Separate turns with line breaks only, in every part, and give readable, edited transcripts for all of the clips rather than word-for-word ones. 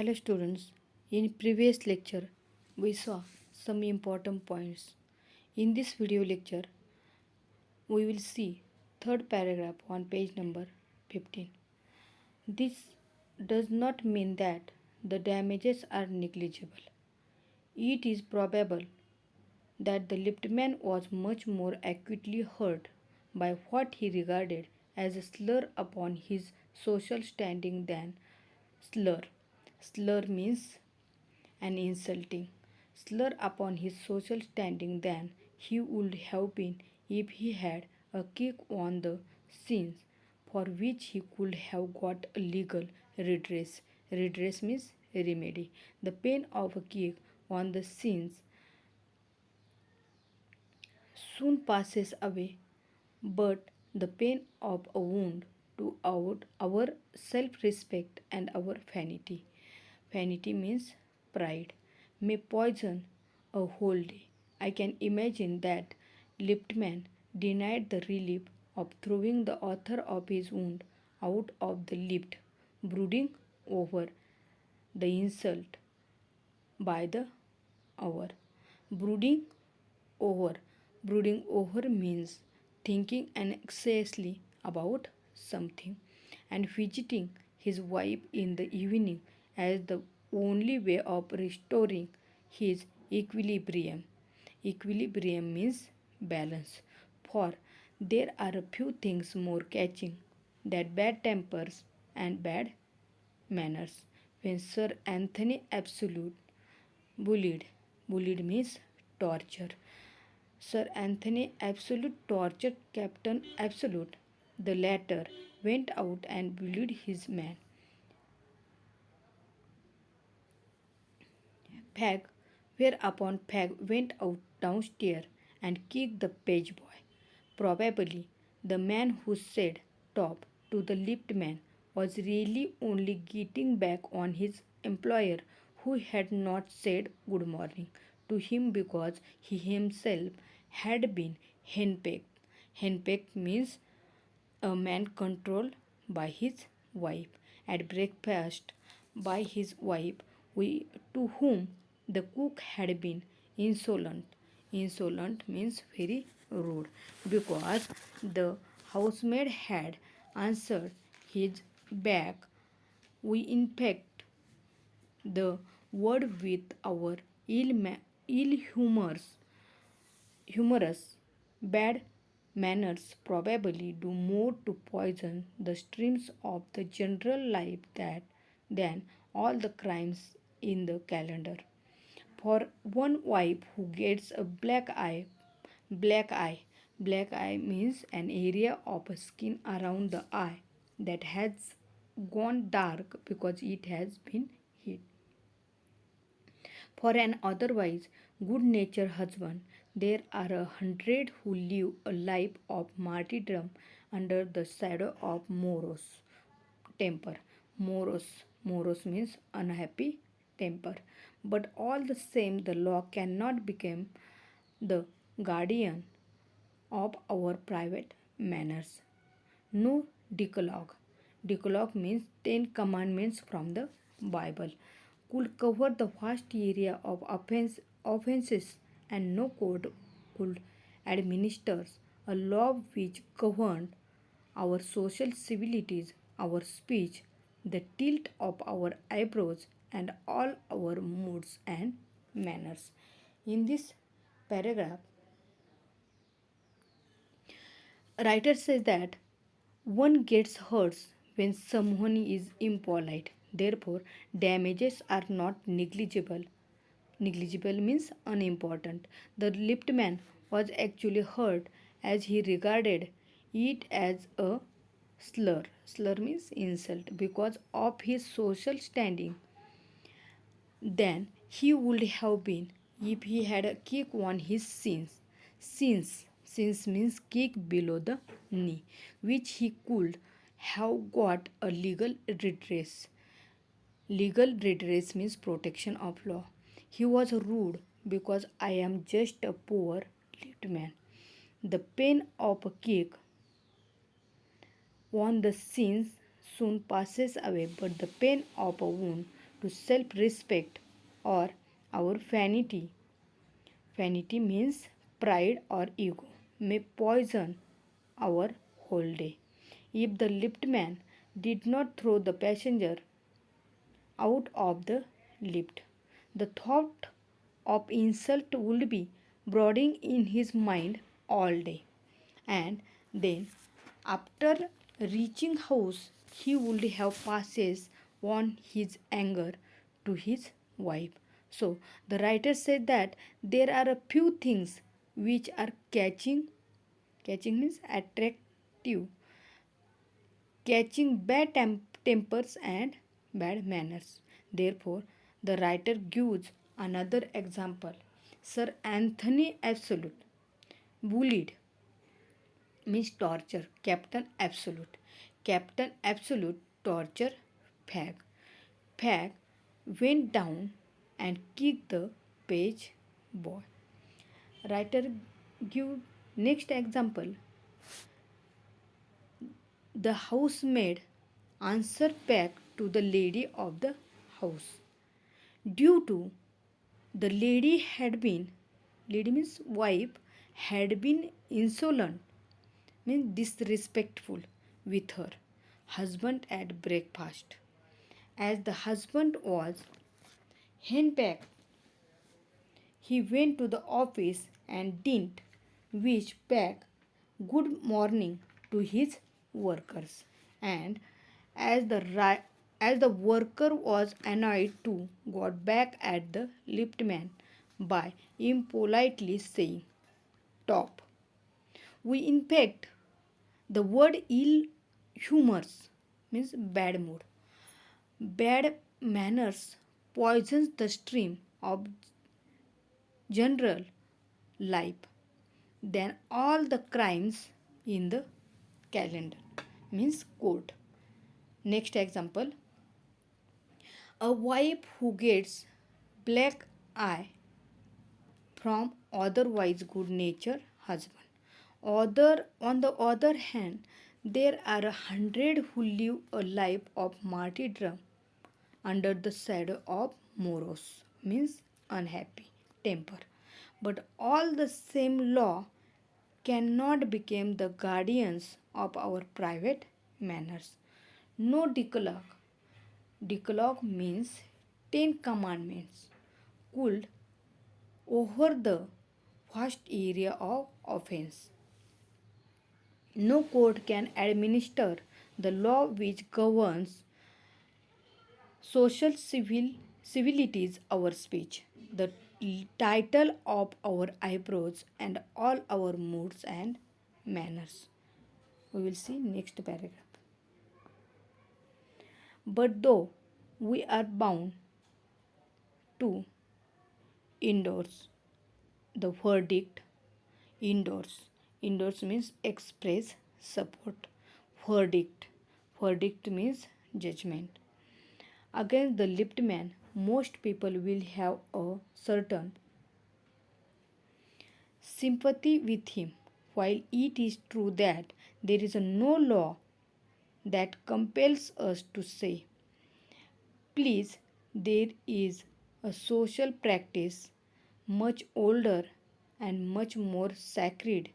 Hello students, in previous lecture we saw some important points. In this video lecture we will see third paragraph on page number 15. This does not mean that the damages are negligible. It is probable that the liftman was much more acutely hurt by what he regarded as a slur upon his social standing than slur. Slur means and insulting slur upon his social standing than he would have been if he had a kick on the shins, for which he could have got a legal redress. Redress means remedy. The pain of a kick on the shins soon passes away, but the pain of a wound to our self respect and our vanity. Vanity means pride, may poison a whole day. I can imagine that Liftman denied the relief of throwing the author of his wound out of the lift, brooding over the insult by the hour. Brooding over. Brooding over means thinking anxiously about something and fidgeting his wife in the evening as the only way of restoring his equilibrium. Equilibrium means balance. For there are a few things more catching than bad tempers and bad manners. When Sir Anthony Absolute bullied, bullied means torture. Sir Anthony Absolute tortured Captain Absolute. The latter went out and bullied his man. Fag, whereupon Fag went out downstairs and kicked the page boy. Probably the man who said top to the lift man was really only getting back on his employer who had not said good morning to him because he himself had been henpecked. Henpecked means a man controlled by his wife at breakfast by his wife to whom the cook had been insolent. Insolent means very rude because the housemaid had answered his back. We in fact the word with our ill humorous bad manners probably do more to poison the streams of the general life than all the crimes in the calendar. For one wife who gets a black eye, black eye means an area of skin around the eye that has gone dark because it has been hit. For an otherwise good natured husband, there are 100 who live a life of martyrdom under the shadow of morose temper. Morose means unhappy temper. But all the same, the law cannot become the guardian of our private manners. No decalogue. Decalogue means 10 commandments from the Bible. Could cover the vast area of offenses, and no code could administer a law which governed our social civilities, our speech, the tilt of our eyebrows, and all our moods and manners. In this paragraph, writer says that one gets hurt when someone is impolite. Therefore, damages are not negligible. Negligible means unimportant. The liftman was actually hurt as he regarded it as a slur. Slur means insult because of his social standing than he would have been if he had a kick on his shins. Shins means kick below the knee, which he could have got a legal redress. Legal redress means protection of law. He was rude because I am just a poor little man. The pain of a kick on the shins soon passes away, but the pain of a wound to self respect or our vanity. Vanity means pride or ego, may poison our whole day. If the liftman did not throw the passenger out of the lift, the thought of insult would be brooding in his mind all day. And then, after reaching house, he would have passes on his anger to his wife. So, the writer said that there are a few things which are catching means attractive, catching bad tempers and bad manners. Therefore, the writer gives another example. Sir Anthony Absolute bullied means torture. Captain Absolute torture Fag. Fag went down and kicked the page boy. Writer give next example. The housemaid answered back to the lady of the house. Due to the lady means wife, had been insolent, means disrespectful with her husband at breakfast. As the husband was henpecked, he went to the office and didn't wish back good morning to his workers. And as the as the worker was annoyed too, got back at the liftman by impolitely saying, "Top." We in fact the word ill humors means bad mood. Bad manners poisons the stream of general life than all the crimes in the calendar means court. Next example, a wife who gets black eye from otherwise good natured husband. On the other hand, there are 100 who live a life of martyrdom under the shadow of morose means unhappy temper. But all the same law cannot become the guardians of our private manners. No decalogue. Decalogue means 10 commandments could over the vast area of offense. No court can administer the law which governs social civilities, our speech, the title of our eyebrows, and all our moods and manners. We will see next paragraph. But though we are bound to endorse the verdict, endorse means express support. Verdict, verdict means judgment. Against the liftman, most people will have a certain sympathy with him, while it is true that there is no law that compels us to say, please, there is a social practice much older and much more sacred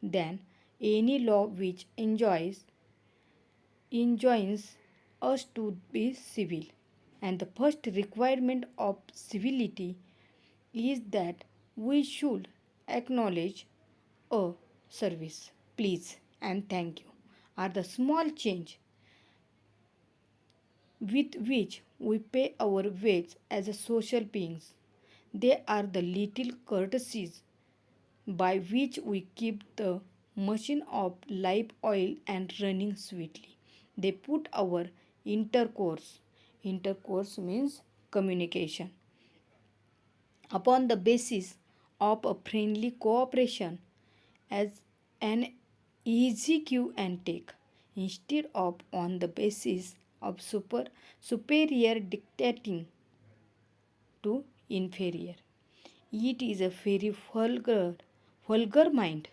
than any law which enjoins us to be civil. And the first requirement of civility is that we should acknowledge a service. Please and thank you are the small change with which we pay our wage as a social beings. They are the little courtesies by which we keep the machine of life oil and running sweetly. They put our intercourse means communication, upon the basis of a friendly cooperation as an easy give and take instead of on the basis of superior dictating to inferior. It is a very vulgar mind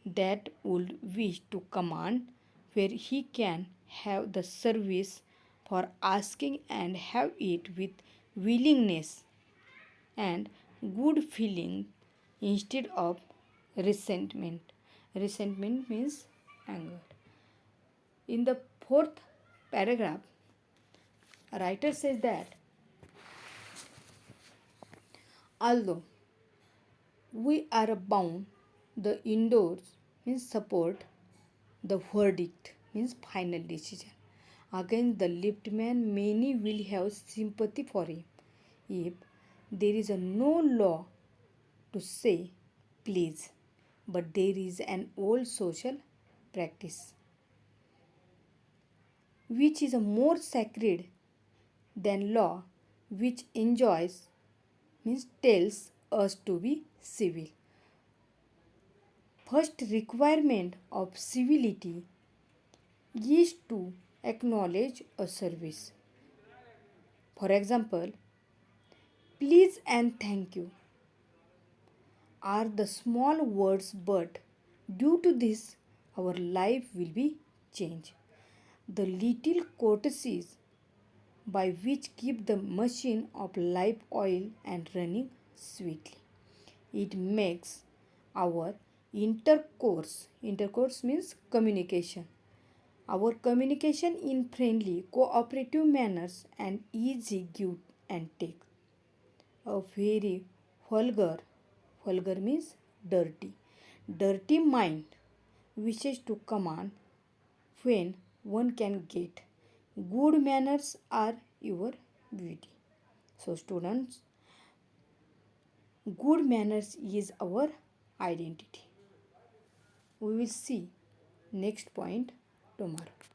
that would wish to command where he can have the service for asking and have it with willingness and good feeling instead of resentment. Resentment means anger. In the fourth paragraph, a writer says that although we are bound, the indoors means support the verdict means final decision. Against the left man, many will have sympathy for him. If there is no law to say please, but there is an old social practice which is a more sacred than law, which enjoys means tells us to be civil. First requirement of civility is to acknowledge a service. For example, please and thank you are the small words, but due to this, our life will be changed. The little courtesies by which keep the machine of life oil and running sweetly. It makes our intercourse means communication, our communication in friendly, cooperative manners and easy give and take. A very vulgar means dirty. Dirty mind wishes to command when one can get. Good manners are your beauty. So, students, good manners is our identity. We will see next point tomorrow.